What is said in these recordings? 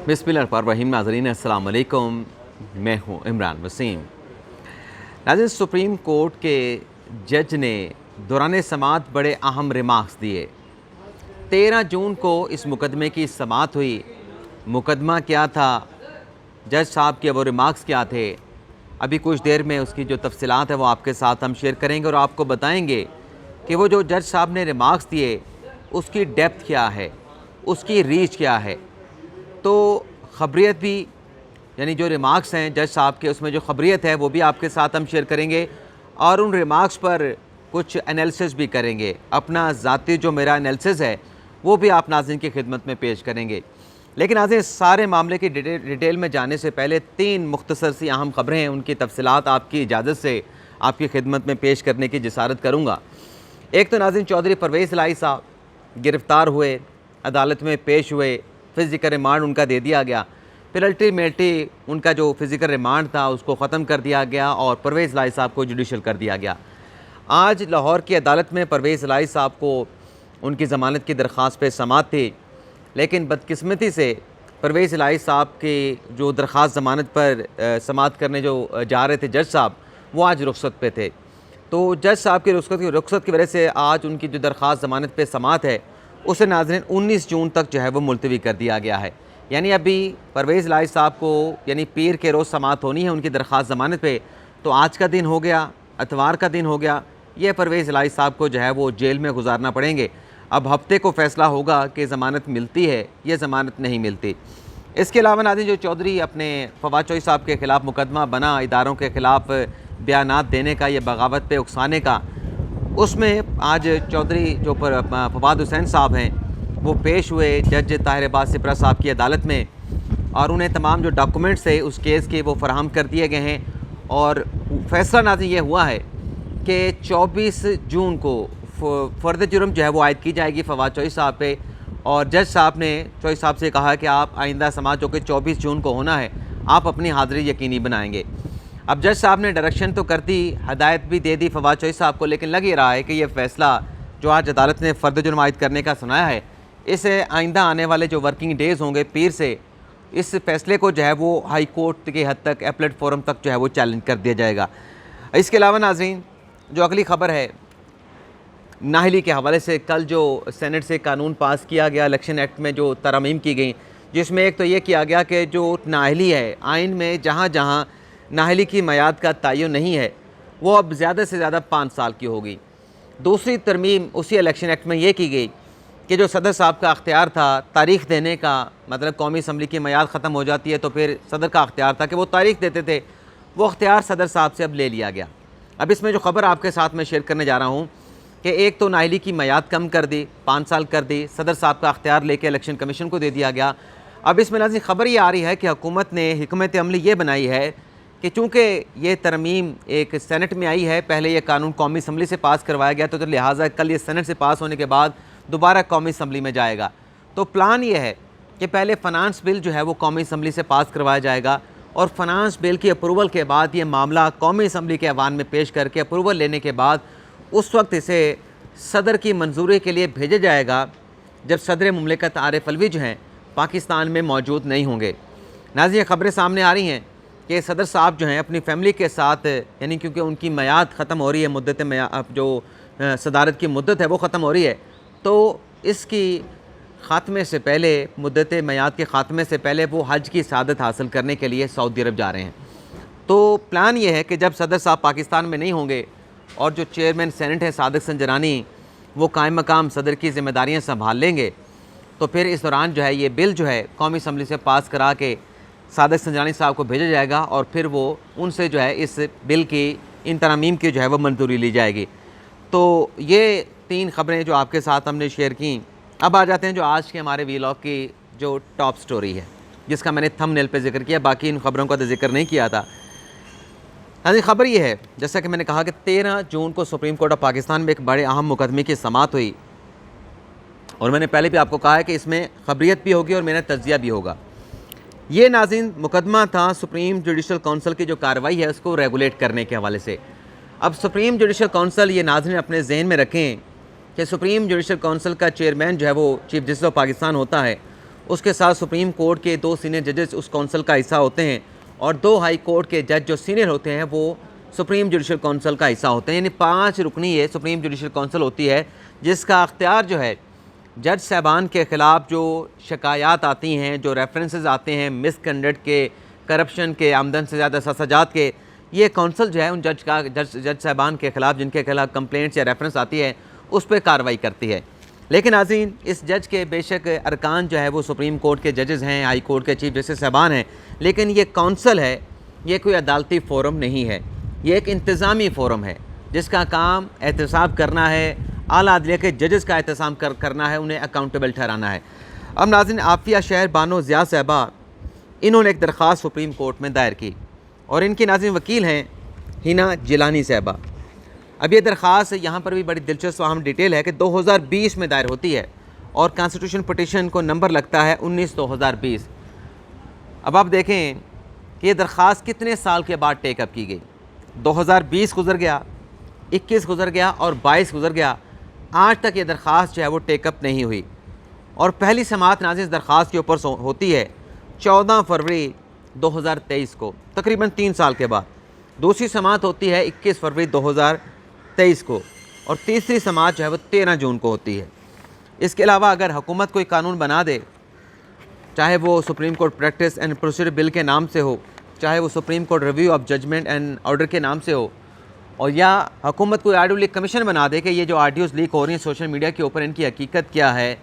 बिस्मिल्लाहिर्रहमानिर्रहीम। नाज़रीन अस्सलाम वालेकुम, मैं हूँ इमरान वसीम। नाज़रीन, सुप्रीम कोर्ट के जज ने दौरान समाअत बड़े अहम रिमार्क्स दिए। 13 जून को इस मुकदमे की समाअत हुई। मुकदमा क्या था, जज साहब के वो रिमार्क्स क्या थे, अभी कुछ देर में उसकी जो तफसीलात है वो आपके साथ हम शेयर करेंगे और आपको बताएंगे कि वो जो जज साहब ने रिमार्क्स दिए उसकी डेप्थ क्या है, उसकी रीच क्या है। तो ख़बरियत भी, यानी जो रिमार्क्स हैं जज साहब के, उसमें जो ख़बरियत है वो भी आपके साथ हम शेयर करेंगे और उन रिमार्क्स पर कुछ एनालिसिस भी करेंगे। अपना ज़ाती जो मेरा एनालिसिस है वो भी आप नाज़रीन की खिदमत में पेश करेंगे। लेकिन नाज़रीन, सारे मामले की डिटेल में जाने से पहले 3 मुख्तसर सी अहम ख़बरें हैं, उनकी तफसीलात आपकी इजाज़त से आपकी खिदमत में पेश करने की जिसारत करूँगा। एक तो नाज़रीन, चौधरी परवेज़ इलाही साहब गिरफ़्तार हुए, अदालत में पेश हुए, फ़िज़िकल रिमांड उनका दे दिया गया। फिर अल्टीमेटली उनका जो फ़िज़िकल रिमांड था उसको ख़त्म कर दिया गया और परवेज़ इलाही साहब को जुडिशल कर दिया गया। आज लाहौर की अदालत में परवेज़ इलाही साहब को उनकी ज़मानत की दरख्वास्त पे समाअत थी, लेकिन बदकिस्मती से परवेज़ इलाही साहब की जो दरख्वास्त ज़मानत पर समाअत करने जो जा रहे थे जज साहब, वो आज रुख़सत पे थे। तो जज साहब की रुख़सत की वजह से आज उनकी जो दरख्वास्त ज़मानत पे समाअत है उसे नाज़रीन 19 जून तक जो है वो मुलतवी कर दिया गया है। यानी अभी परवेज़ इलाही साहब को यानी पीर के रोज़ समाअत होनी है उनकी दरख्वास्त ज़मानत पे, तो आज का दिन हो गया, इतवार का दिन हो गया, ये परवेज़ इलाही साहब को जो है वो जेल में गुजारना पड़ेंगे। अब हफ्ते को फ़ैसला होगा कि ज़मानत मिलती है या ज़मानत नहीं मिलती। इसके अलावा नाज़रीन, जो चौधरी अपने फवाद चौधरी साहब के ख़िलाफ़ मुकदमा बना इदारों के ख़िलाफ़ बयानात देने का या बगावत पे उकसाने का, उसमें आज चौधरी जो फवाद हुसैन साहब हैं वो पेश हुए जज ताहिर अब्बास सिपरा साहब की अदालत में और उन्हें तमाम जो डॉक्यूमेंट्स है उस केस के वो फराहम कर दिए गए हैं। और फ़ैसला नाज़रीन ये हुआ है कि 24 जून को फ़र्द जुर्म जो है वो आयद की जाएगी फवाद चौधरी साहब पे। और जज साहब ने चौधरी साहब से कहा कि आप आइंदा समाअत जो कि 24 जून को होना है, आप अपनी हाज़िरी यकीनी बनाएंगे। अब जज साहब ने डायरेक्शन तो कर दी, हदायत भी दे दी फवाद चौधरी साहब को, लेकिन लग ही रहा है कि ये फ़ैसला जो आज अदालत ने फ़र्द जुर्म आयद करने का सुनाया है, इसे आइंदा आने वाले जो वर्किंग डेज़ होंगे पीर से, इस फ़ैसले को जो है वो हाई कोर्ट की हद तक, एपलेट फोरम तक जो है वो चैलेंज कर दिया जाएगा। इसके अलावा नाज़रीन, जो अगली ख़बर है नाहली के हवाले से, कल जो सेनेट से कानून पास किया गया इलेक्शन एक्ट में जो तरमीम की गई, जिसमें एक तो ये किया गया कि जो नाहली है आइन में जहाँ जहाँ नाहली की मियाद का तयन नहीं है वो अब ज़्यादा से ज़्यादा 5 साल की होगी। दूसरी तरमीम उसी इलेक्शन एक्ट में ये की गई कि जो सदर साहब का अख्तियार था तारीख़ देने का, मतलब कौमी असम्बली की मियाद ख़त्म हो जाती है तो फिर सदर का अख्तियार था कि वो तारीख़ देते थे, वो अख्तियार सदर साहब से अब ले लिया गया। अब इसमें जो ख़बर आपके साथ मैं शेयर करने जा रहा हूँ कि एक तो नाहली की मियाद कम कर दी, 5 साल कर दी, सदर साहब का अख्तियार लेके इलेक्शन कमीशन को दे दिया गया। अब इसमें नाज़रीन ख़बर ये आ रही है कि हुकूमत ने हिकमत अमली ये बनाई है कि चूँकि ये तरमीम एक सेनेट में आई है, पहले ये कानून कौमी असम्बली से पास करवाया गया तो लिहाजा कल ये सेनेट से पास होने के बाद दोबारा कौमी असम्बली में जाएगा। तो प्लान ये है कि पहले फ़ाइनेंस बिल जो है वो कौमी असम्बली से पास करवाया जाएगा और फ़ाइनेंस बिल की अप्रूवल के बाद ये मामला कौमी असम्बली के ऐवान में पेश करके अप्रूवल लेने के बाद उस वक्त इसे सदर की मंजूरी के लिए भेजा जाएगा जब सदर मुमलिकत आरिफ अलवी जो हैं पाकिस्तान में मौजूद नहीं होंगे। नाज़रीन, ख़बरें सामने आ रही हैं कि सदर साहब जो हैं अपनी फ़ैमिली के साथ, यानी क्योंकि उनकी मियाद ख़त्म हो रही है, मुद्दत जो सदारत की मुद्दत है वो ख़त्म हो रही है, तो इसकी ख़ात्मे से पहले, मुद्दत मियाद के ख़ात्मे से पहले वो हज की सआदत हासिल करने के लिए सऊदी अरब जा रहे हैं। तो प्लान ये है कि जब सदर साहब पाकिस्तान में नहीं होंगे और जो चेयरमैन सेनेट है सादिक संजरानी, वो कायम मकाम सदर की ज़िम्मेदारियाँ संभाल लेंगे, तो फिर इस दौरान जो है ये बिल जो है कौमी असम्बली से पास करा के सादिक संजरानी साहब को भेजा जाएगा और फिर वो उनसे जो है इस बिल की, इन तरमीम की जो है वो मंजूरी ली जाएगी। तो ये 3 ख़बरें जो आपके साथ हमने शेयर की। अब आ जाते हैं जो आज के हमारे वीलॉग की जो टॉप स्टोरी है, जिसका मैंने थंबनेल पे जिक्र किया, बाकी इन ख़बरों का तो जिक्र नहीं किया था। हाँ, ख़बर ये है, जैसा कि मैंने कहा कि 13 जून को सुप्रीम कोर्ट ऑफ पाकिस्तान में एक बड़े अहम मुकदमे की समाअत हुई और मैंने पहले भी आपको कहा है कि इसमें ख़बरियत भी होगी और मेरा तज्ज़िया भी होगा। ये नाज़रीन मुकदमा था सुप्रीम जुडिशल काउंसिल की जो कार्रवाई है उसको रेगुलेट करने के हवाले से। अब सुप्रीम जुडिशल काउंसिल, ये नाज़रीन अपने जहन में रखें कि सुप्रीम जुडिशल काउंसिल का चेयरमैन जो है वो चीफ जस्टिस ऑफ पाकिस्तान होता है उसके साथ सुप्रीम कोर्ट के 2 सीनियर जजेस उस कौंसिल का हिस्सा होते हैं और 2 हाई कोर्ट के जज जो सीनियर होते हैं वो सुप्रीम जुडिशल कौंसिल का हिस्सा होते हैं। यानी 5 रुकनी ये सुप्रीम जुडिशल कौंसिल होती है, जिसका अख्तियार जो है जज साहबान के ख़िलाफ़ जो शिकायत आती हैं, जो रेफरेंसेस आते हैं मिसकंडक्ट के, करप्शन के, आमदन से ज़्यादा सजात के, ये कौंसिल जो है उन जज साहबान के ख़िलाफ़ जिनके खिलाफ कंप्लेंट्स या रेफरेंस आती है उस पर कार्रवाई करती है। लेकिन नाज़रीन, इस जज के बेशक अरकान जो है वो सुप्रीम कोर्ट के जजेस हैं, हाई कोर्ट के चीफ जस्टिस साहबान हैं, लेकिन ये कौंसिल है, ये कोई अदालती फ़ोरम नहीं है, ये एक इंतज़ामी फ़ोरम है जिसका काम एहतसाब करना है, आला अदलिया के जजेस का एहतसाब करना है, उन्हें अकाउंटेबल ठहराना है। अब नाज़रीन, आफिया शहर बानो ज़िया साहबा, इन्होंने एक दरख्वास्त सुप्रीम कोर्ट में दायर की और इनकी नाज़रीन वकील हैं हिना जिलानी साहबा। अब ये दरख्वास्त यहाँ पर भी बड़ी दिलचस्प अहम डिटेल है कि 2020 में दायर होती है और कॉन्स्टिट्यूशन पटिशन को नंबर लगता है 19/2020। अब आप देखें कि ये दरख्वास्त कितने साल के बाद टेकअप की गई। 2020 गुजर गया, 21 गुजर गया और 22 गुजर गया, आज तक ये दरख्वास्त जो है वो टेकअप नहीं हुई। और पहली समाअत नाज़रीन दरख्वास्त के ऊपर होती है 14 फरवरी 2023 को, तकरीबन 3 साल के बाद। दूसरी समाअत होती है 21 फरवरी 2023 को और तीसरी समाअत जो है वो 13 जून को होती है। इसके अलावा अगर हुकूमत कोई कानून बना दे, चाहे वो Supreme Court practice and procedure bill के नाम से हो, चाहे वो Supreme Court review of judgment and order के नाम से हो, और या हुकूमत कोई ऑडियो लीक कमीशन बना दे कि ये जो ऑडियोज़ लीक हो रही हैं सोशल मीडिया के ऊपर, इनकी हकीकत क्या है,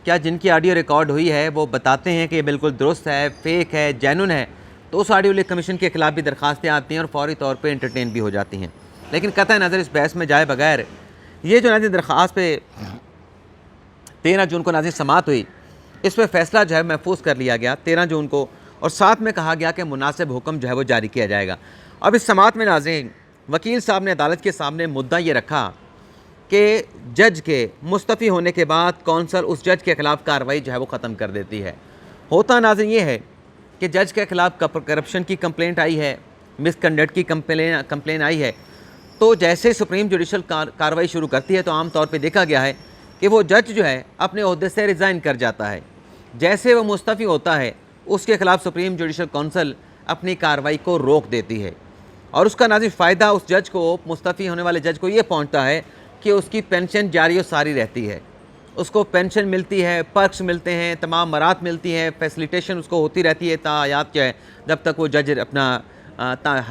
क्या जिनकी ऑडियो रिकॉर्ड हुई है वो बताते हैं कि ये बिल्कुल दुरुस्त है, फेक है, जेन्युइन है, तो उस ऑडियो लीक कमीशन के ख़िलाफ़ भी दरख्वास्तें आती हैं और फौरी तौर पे एंटरटेन भी हो जाती हैं। लेकिन कतई नज़र इस बहस में जाए बगैर ये जो नाज़रीन दरख्वास्त पे 13 जून को नाज़रीन समाअत हुई, इस पर फ़ैसला जो है महफूज कर लिया गया 13 जून को और साथ में कहा गया कि मुनासिब हुक्म जो है वो जारी किया जाएगा। अब इस समाअत में नाज़रीन वकील साहब ने अदालत के सामने मुद्दा ये रखा कि जज के मुस्तफ़ी होने के बाद कौंसल उस जज के ख़िलाफ़ कार्रवाई जो है वो ख़त्म कर देती है। होता नाज़रीन ये है कि जज के ख़िलाफ़ करप्शन की कंप्लेंट आई है, मिसकंडक्ट की कंप्लेन आई है, तो जैसे सुप्रीम जुडिशल कार्रवाई शुरू करती है तो आम तौर पे देखा गया है कि वो जज जो है अपने ओहदे से रिज़ाइन कर जाता है। जैसे वो मुस्तफ़ी होता है उसके ख़िलाफ़ सुप्रीम जुडिशल कौंसिल अपनी कार्रवाई को रोक देती है और उसका नाज़रीन फ़ायदा उस जज को, मुस्तफ़ी होने वाले जज को ये पहुँचता है कि उसकी पेंशन जारी और सारी रहती है, उसको पेंशन मिलती है, पर्क्स मिलते हैं, तमाम मरात मिलती हैं, फैसिलिटेशन उसको होती रहती है तायात जो है जब तक वो जज अपना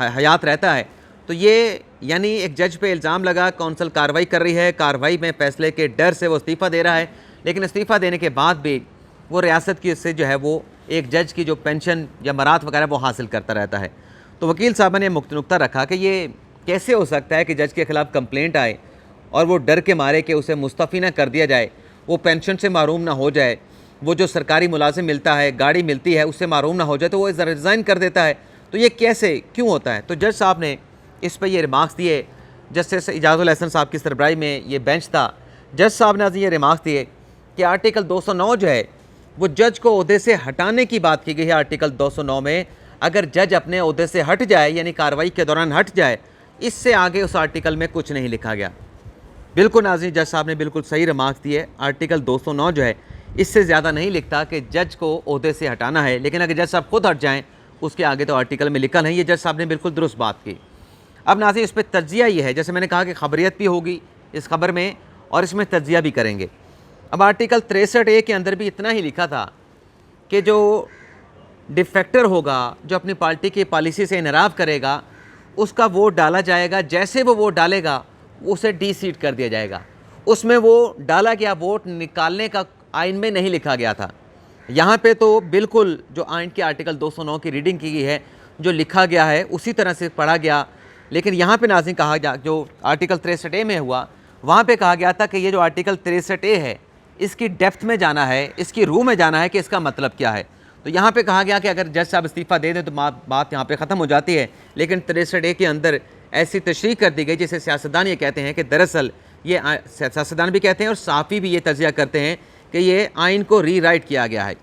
हयात रहता है। तो ये यानी एक जज पे इल्ज़ाम लगा, कौंसिल कार्रवाई कर रही है, कार्रवाई में फ़ैसले के डर से वो इस्तीफ़ा दे रहा है, लेकिन इस्तीफ़ा देने के बाद भी वो रियासत की से जो है वो एक जज की जो पेंशन या मरात वगैरह वो हासिल करता रहता है। तो वकील साहब ने नुक्ता रखा कि ये कैसे हो सकता है कि जज के ख़िलाफ़ कंप्लेंट आए और वो डर के मारे कि उसे मुस्तफ़ी ना कर दिया जाए, वो पेंशन से महरूम ना हो जाए, वो जो सरकारी मुलाजिम मिलता है, गाड़ी मिलती है, उससे महरूम ना हो जाए, तो वो रिज़ाइन कर देता है। तो ये कैसे क्यों होता है? तो जज साहब ने इस पर ये रिमार्क्स दिए। जस्टिस इजाज़ुल हसन साहब की सरबराही में ये बेंच था। जज साहब ने ये रिमार्क्स दिए कि आर्टिकल 209 जो है वो जज को ओहदे से हटाने की बात की गई है। आर्टिकल 209 में अगर जज अपने ओहदे से हट जाए यानी कार्रवाई के दौरान हट जाए, इससे आगे उस आर्टिकल में कुछ नहीं लिखा गया। बिल्कुल नाज़रीन, जज साहब ने बिल्कुल सही रिमार्क्स दिए। आर्टिकल 209 जो है इससे ज़्यादा नहीं लिखता कि जज को ओहदे से हटाना है, लेकिन अगर जज साहब खुद हट जाएँ उसके आगे तो आर्टिकल में लिखा नहीं। ये जज साहब ने बिल्कुल दुरुस्त बात की। अब नाज़रीन, इस पर तज्जिया ये है, जैसे मैंने कहा कि खबरियत भी होगी इस खबर में और इसमें तज्जिया भी करेंगे। अब आर्टिकल 63A के अंदर भी इतना ही लिखा था कि जो डिफेक्टर होगा, जो अपनी पार्टी की पॉलिसी से इनराफ करेगा, उसका वोट डाला जाएगा, जैसे वो वोट डालेगा उसे डी-सीट कर दिया जाएगा। उसमें वो डाला गया वोट निकालने का आइन में नहीं लिखा गया था। यहाँ पे तो बिल्कुल जो आइन के आर्टिकल 209 की रीडिंग की गई है, जो लिखा गया है उसी तरह से पढ़ा गया। लेकिन यहाँ पे नाज़रीन कहा गया, जो आर्टिकल 63A में हुआ वहाँ पे कहा गया था कि ये जो आर्टिकल 63A है इसकी डेप्थ में जाना है, इसकी रूह में जाना है कि इसका मतलब क्या है। तो यहाँ पे कहा गया कि अगर जज साहब इस्तीफ़ा दे दें तो बात यहाँ पे ख़त्म हो जाती है, लेकिन 63A के अंदर ऐसी तशरीह कर दी गई जिसे सियासतदान ये कहते हैं कि दरअसल ये सियासतदान भी कहते हैं और साफ़ी भी ये तजिया करते हैं कि ये आइन को रीराइट किया गया है।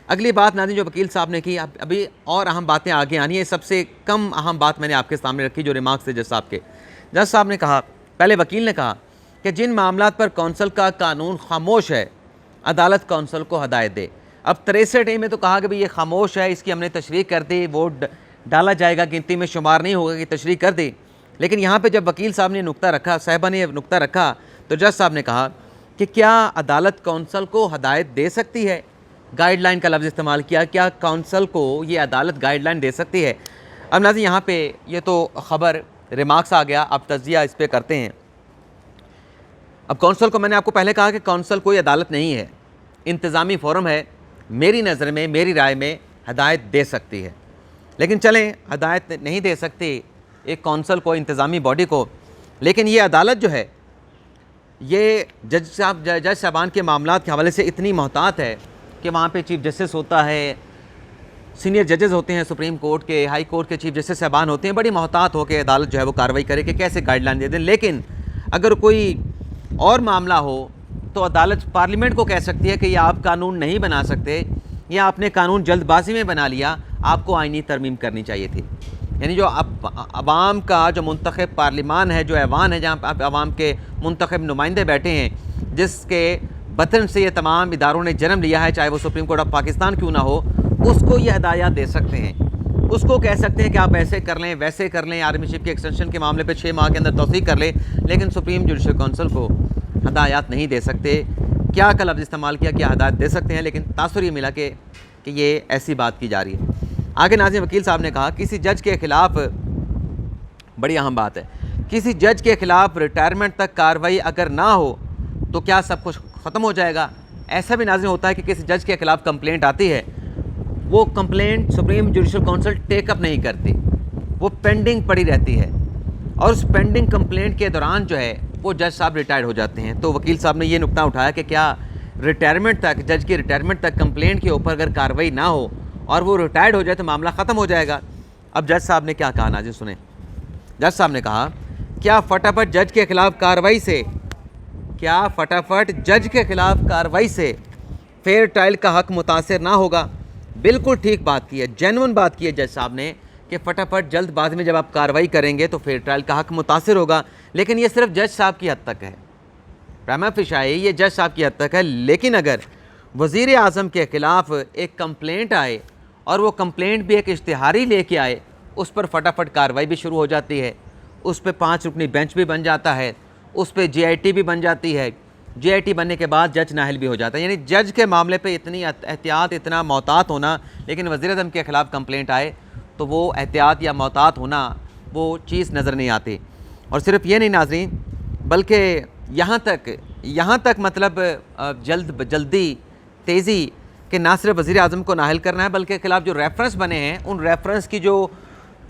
अगली बात नाज़रीन जो वकील साहब ने की, अभी और अहम बातें आगे आनी है। सबसे कम अहम बात मैंने आपके सामने रखी जो रिमार्क्स थे जज साहब के। जज साहब ने कहा, पहले वकील ने कहा कि जिन मामलात पर कौंसल का कानून खामोश है, अदालत कौंसल को हदायत दे। अब 63A में तो कहा कि भाई ये खामोश है, इसकी हमने तशरीह कर दी, वोट डाला जाएगा, गिनती में शुमार नहीं होगा, कि तशरीह कर दी। लेकिन यहाँ पे जब वकील साहब ने नुक्ता रखा, साहिबा ने नुक्ता रखा, तो जज साहब ने कहा कि क्या अदालत कौंसल को हदायत दे सकती है, गाइडलाइन का लफ्ज़ इस्तेमाल किया, क्या कौंसल को ये अदालत गाइडलाइन दे सकती है। अब नाज़रीन यहाँ पे ये तो ख़बर रिमार्क्स आ गया, अब तज्जिया इस पर करते हैं। अब कौंसल को मैंने आपको पहले कहा कि कौंसल कोई अदालत नहीं है, इंतज़ामी फ़ोरम है। मेरी नज़र में, मेरी राय में हदायत दे सकती है, लेकिन चलें हदायत नहीं दे सकती एक कौंसल को, इंतज़ामी बॉडी को। लेकिन ये अदालत जो है ये जज साहबान के मामलात के हवाले से इतनी मोहतात है कि वहाँ पे चीफ जस्टिस होता है, सीनियर जजेस होते हैं सुप्रीम कोर्ट के, हाई कोर्ट के चीफ जस्टिस साहबान होते हैं, बड़ी मोहतात हो के अदालत जो है वो कार्रवाई करे कि कैसे गाइडलाइन दे दें। लेकिन अगर कोई और मामला हो तो अदालत पार्लियामेंट को कह सकती है कि यह आप कानून नहीं बना सकते, या आपने कानून जल्दबाजी में बना लिया, आपको आइनी तरमीम करनी चाहिए थी। यानी जो अवाम का जो मुंतखब पार्लिमान है, जो ऐवान है, जहाँ अवाम के मुंतखब नुमाइंदे बैठे हैं, जिसके बतन से ये तमाम इदारों ने जन्म लिया है, चाहे वो सुप्रीम कोर्ट ऑफ पाकिस्तान क्यों ना हो, उसको ये हदायत दे सकते हैं। उसको कह सकते हैं कि आप ऐसे कर लें, वैसे कर लें, आर्मी शिप के एक्सटेंशन के मामले पे 6 माह के अंदर तौसीक कर लें, लेकिन सुप्रीम जुडिशल कौंसिल को हदायत नहीं दे सकते। क्या का लफ्ज़ इस्तेमाल किया, क्या हदायत दे सकते हैं, लेकिन तासुर ये मिला कि ये ऐसी बात की जा रही है। आगे नाज़रीन वकील साहब ने कहा किसी जज के ख़िलाफ़, बड़ी अहम बात है, किसी जज के ख़िलाफ़ रिटायरमेंट तक कार्रवाई अगर ना हो तो क्या सब कुछ ख़त्म हो जाएगा। ऐसा भी नाज़रीन होता है कि किसी जज के ख़िलाफ़ कंप्लेंट आती है, वो complaint supreme judicial council take up नहीं करती, वो पेंडिंग पड़ी रहती है, और उस पेंडिंग कंप्लेंट के दौरान जो है वो जज साहब रिटायर्ड हो जाते हैं। तो वकील साहब ने ये नुकता उठाया कि क्या रिटायरमेंट तक, जज की रिटायरमेंट तक कंप्लेंट के ऊपर अगर कार्रवाई ना हो और वो रिटायर्ड हो जाए तो मामला ख़त्म हो जाएगा। अब जज साहब ने क्या कहा नाज़रीन सुने। जज साहब ने कहा क्या फटाफट जज के ख़िलाफ़ कार्रवाई से, क्या फटाफट जज के ख़िलाफ़ कार्रवाई से फेयर ट्रायल का हक़ मुतासर ना होगा। बिल्कुल ठीक बात की है, जेन्युइन बात की है जज साहब ने कि फटाफट जल्दबाज़ी में जब आप कार्रवाई करेंगे तो फेयर ट्रायल का हक़ मुतासर होगा। लेकिन ये सिर्फ जज साहब की हद तक है, प्राइमा फेशिये ये जज साहब की हद तक है। लेकिन अगर वज़ीर आज़म के ख़िलाफ़ एक कंप्लेंट आए और वो कंप्लेंट भी एक इश्तिहारी लेके आए, उस पर फटाफट कार्रवाई भी शुरू हो जाती है, उस पर 5 रुकनी बेंच भी बन जाता है, उस पर JIT भी बन जाती है, JIT बनने के बाद जज नाहिल भी हो जाता है। यानी जज के मामले पे इतनी एहतियात, इतना मोहतात होना, लेकिन वज़ीर आज़म के ख़िलाफ़ कंप्लेंट आए तो वो एहतियात या मोहतात होना वो चीज़ नज़र नहीं आती। और सिर्फ ये नहीं नाज़रीन, बल्कि यहाँ तक मतलब जल्दी तेज़ी कि ना सिर्फ वज़ीर आज़म को नाहिल करना है, बल्कि ख़िलाफ़ जो रेफरेंस बने हैं उन रेफरेंस की जो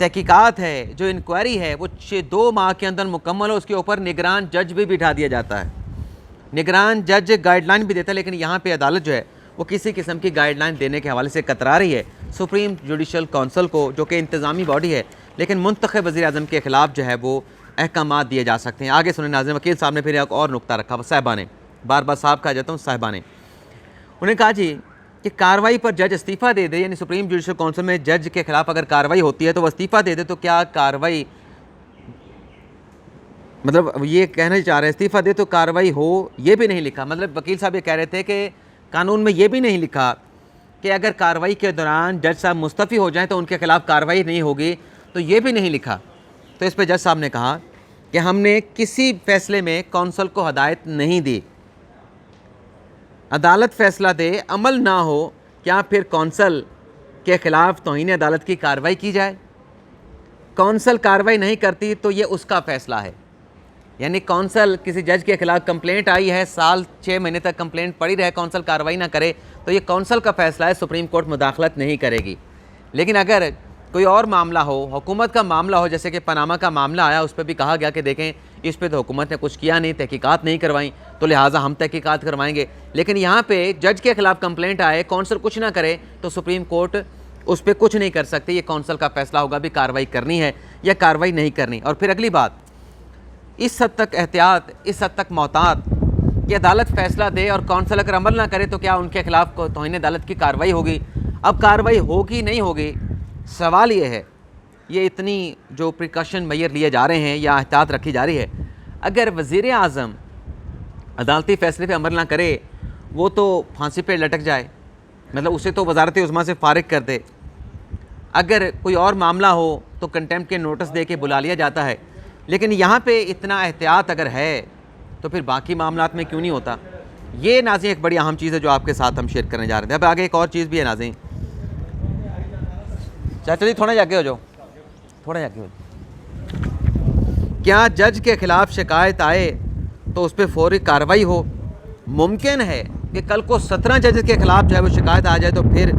तहकीकात है, जो इंक्वायरी है, वो 2 माह के अंदर मुकम्मल हो। उसके ऊपर निगरान जज भी बिठा दिया जाता है, निगरान जज गाइडलाइन भी देता है। लेकिन यहाँ पे अदालत जो है वो किसी किस्म की गाइडलाइन देने के हवाले से कतरा रही है सुप्रीम जुडिशल काउंसिल को, जो कि इंतज़ामी बॉडी है, लेकिन मुंतखब वज़ीर आज़म के ख़िलाफ़ जो है वो अहकामात दिए जा सकते हैं। आगे सुने नाज़रीन, वकील साहब ने फिर एक और नुक्ता रखा, साहिबा ने, बार बार साहब कहा जाता हूँ, साहिबा ने, उन्हें कहा जी कि कार्रवाई पर जज इस्तीफ़ा दे दे, यानी सुप्रीम जुडिशल काउंसिल में जज के ख़िलाफ़ अगर कार्रवाई होती है तो वह इस्तीफ़ा दे दे, तो क्या कार्रवाई, मतलब ये कहना चाह रहे हैं इस्तीफ़ा दे तो कार्रवाई हो, ये भी नहीं लिखा। मतलब वकील साहब ये कह रहे थे कि कानून में ये भी नहीं लिखा कि अगर कार्रवाई के दौरान जज साहब मुस्तफ़ी हो जाएं तो उनके ख़िलाफ़ कार्रवाई नहीं होगी, तो ये भी नहीं लिखा। तो इस पर जज साहब ने कहा कि हमने किसी फ़ैसले में कौंसल को हदायत नहीं दी, अदालत फ़ैसला दे, अमल ना हो, क्या फिर कौंसल के ख़िलाफ़ तौहीन अदालत की कार्रवाई की जाए। कौंसल कार्रवाई नहीं करती तो ये उसका फ़ैसला है। यानी कौंसल, किसी जज के ख़िलाफ़ कंप्लेंट आई है, साल 6 महीने तक कंप्लेंट पड़ी रहे, कौंसल कार्रवाई ना करे, तो ये कौंसल का फ़ैसला है, सुप्रीम कोर्ट मुदाखलत नहीं करेगी। लेकिन अगर कोई और मामला हो, हुकूमत का मामला हो, जैसे कि पनामा का मामला आया, उस पर भी कहा गया कि देखें इस पर तो हुकूमत ने कुछ किया नहीं, तहकीकात नहीं करवाई, तो लिहाजा हम तहकीकात करवाएंगे। लेकिन यहाँ पे जज के ख़िलाफ़ कंप्लेंट आए, कौंसल कुछ ना करे, तो सुप्रीम कोर्ट उस पर कुछ नहीं कर सकती, ये कौंसल का फ़ैसला होगा भी कार्रवाई करनी है या कार्रवाई नहीं करनी। और फिर अगली बात, इस हद तक एहतियात, इस हद तक मोहतात कि अदालत फ़ैसला दे और कौंसल अगर अमल ना करे तो क्या उनके ख़िलाफ़ तौहीन अदालत की कार्रवाई होगी। अब कार्रवाई होगी नहीं होगी, सवाल ये है, ये इतनी जो प्रिकॉशन मेजर लिए जा रहे हैं या एहतियात रखी जा रही है, अगर वज़ीर आज़म अदालती फ़ैसले पे अमल ना करे, वो तो फांसी पे लटक जाए, मतलब उसे तो वजारत उज़्मा से फ़ारिग कर दे। अगर कोई और मामला हो तो कंटेम्प्ट के नोटिस दे के बुला लिया जाता है, लेकिन यहाँ पे इतना एहतियात अगर है तो फिर बाकी मामलात में क्यों नहीं होता। ये नाज़रीन एक बड़ी अहम चीज़ है जो आपके साथ हम शेयर करने जा रहे थे। अब आगे एक और चीज़ भी है नाज़रीन। चाचा जी थोड़ा जाके हो जाओ, थोड़ा जाके हो जाओ। क्या जज के ख़िलाफ़ शिकायत आए तो उस पर फौरी कार्रवाई हो? मुमकिन है कि कल को 17 जजेस के ख़िलाफ़ जो है वो शिकायत आ जाए तो फिर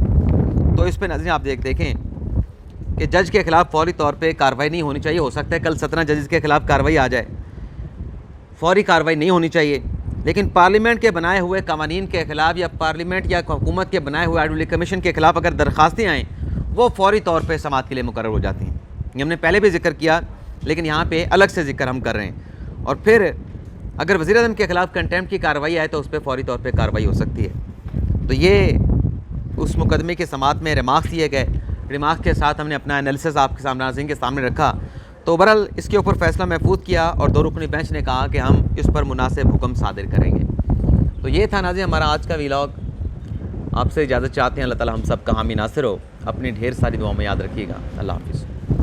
तो इस पर नाज़रीन आप देखें कि जज के ख़िलाफ़ फौरी तौर पे कार्रवाई नहीं होनी चाहिए। हो सकता है कल 17 जजेस के ख़िलाफ़ कार्रवाई आ जाए, फौरी कार्रवाई नहीं होनी चाहिए। लेकिन पार्लियामेंट के बनाए हुए कवानीन के ख़िलाफ़ या पार्लियामेंट या हुकूमत के बनाए हुए एडवोकेट कमीशन के ख़िलाफ़ अगर दरख्वास्तें आएँ वो फौरी तौर पर समाअत के लिए मुकर्रर हो जाती हैं। ये हमने पहले भी जिक्र किया, लेकिन यहाँ पर अलग से जिक्र हम कर रहे हैं। और फिर अगर वज़ीर-ए-आज़म के ख़िलाफ़ कंटेम्प्ट की कार्रवाई आए तो उस पर फौरी तौर पर कार्रवाई हो सकती है। तो ये उस मुकदमे के समाअत में रिमार्क्स दिए गए, रिमार्क्स के साथ हमने अपना एनालिसिस आपके सामने नाज़रीन के सामने रखा। तो बहरहाल इसके ऊपर फ़ैसला महफूज किया और 2 रुकनी बेंच ने कहा कि हम इस पर मुनासिब हुक्म सादिर करेंगे। तो ये था नाज़रीन हमारा आज का व्लॉग। आपसे इजाज़त चाहते हैं। अल्लाह ताला हम सब का हामी नासिर हो। अपनी ढेर सारी दुआओं में याद रखिएगा। अल्लाह हाफ़िज़।